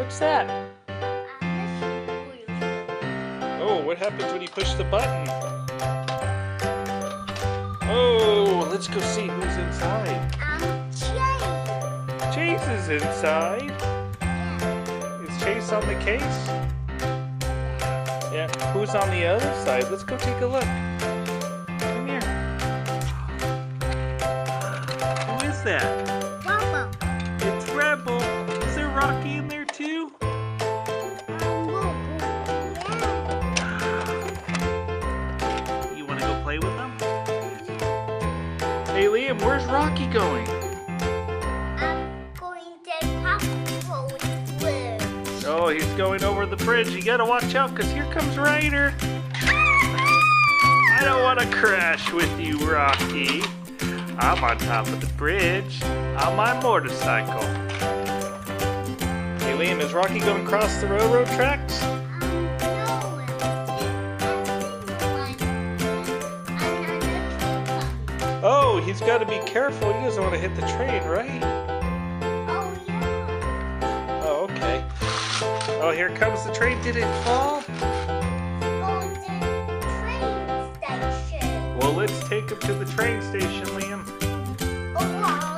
What's that? Oh, what happens when you push the button? Oh, let's go see who's inside. Chase. Chase is inside. Is Chase on the case? Yeah. Who's on the other side? Let's go take a look. Come here. Who is that? Rebel. It's Rebel. Is there Rocky in there too? You want to go play with them? Hey Liam, where's Rocky going? I'm going to Paw with Blue. Oh, he's going over the bridge. You gotta watch out, because here comes Ryder. I don't want to crash with you, Rocky. I'm on top of the bridge on my motorcycle. Hey Liam, is Rocky going across the railroad tracks? Oh, he's got to be careful. He doesn't want to hit the train, right? Oh, yeah. Oh, okay. Oh, here comes the train. Did it fall? Golden train station. Well, let's take him to the train station, Liam. Oh, wow.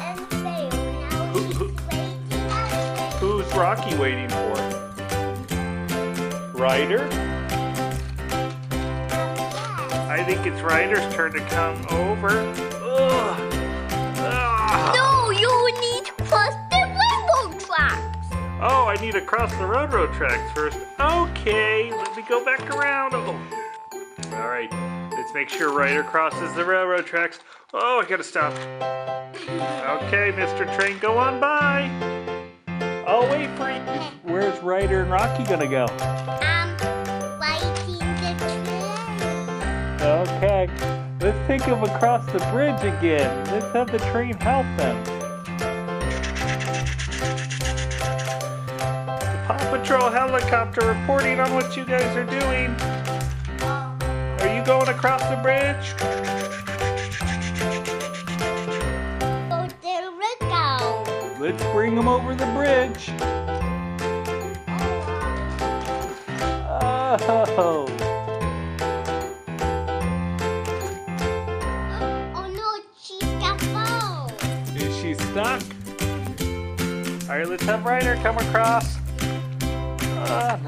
And fail. Now he's waiting at it. Who's Rocky waiting for? Ryder? I think it's Ryder's turn to come over. Ugh. Ah. No, you need to cross the railroad tracks. Oh, I need to cross the railroad tracks first. Okay, let me go back around. Oh. All right, let's make sure Ryder crosses the railroad tracks. Oh, I gotta stop. Okay, Mr. Train, go on by. I'll wait for you. Where's Ryder and Rocky gonna go? Waiting the train. Okay, let's take them across the bridge again. Let's have the train help them. The Paw Patrol helicopter reporting on what you guys are doing. Are you going across the bridge? Oh, there we go. Let's bring them over the bridge. Oh. Oh no, she's got fall. Is she stuck? All right, let's have Ryder come across. I'm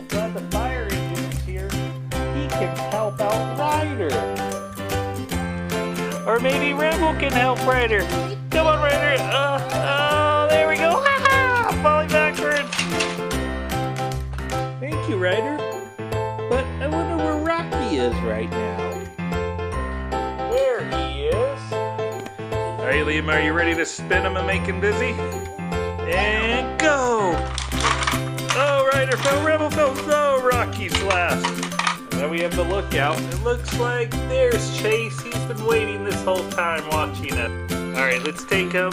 glad the fire engine is here. He can help out Ryder. Or maybe Rebel can help Ryder. Come on, Ryder. Oh, there we go. I'm falling backwards. Thank you, Ryder. But I wonder where Rocky is right now. There he is. All right, Liam, are you ready to spin him and make him dizzy? And go! Oh, Ryder fell, Rebel fell. Oh, Rocky's last. And then we have the lookout. It looks like there's Chase. He's been waiting this whole time watching it. All right, let's take him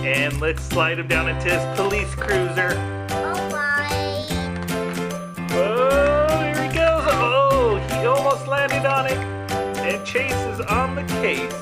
and let's slide him down into his police cruiser. Alright. Oh, here he goes. Oh, he almost landed on it. And Chase is on the case.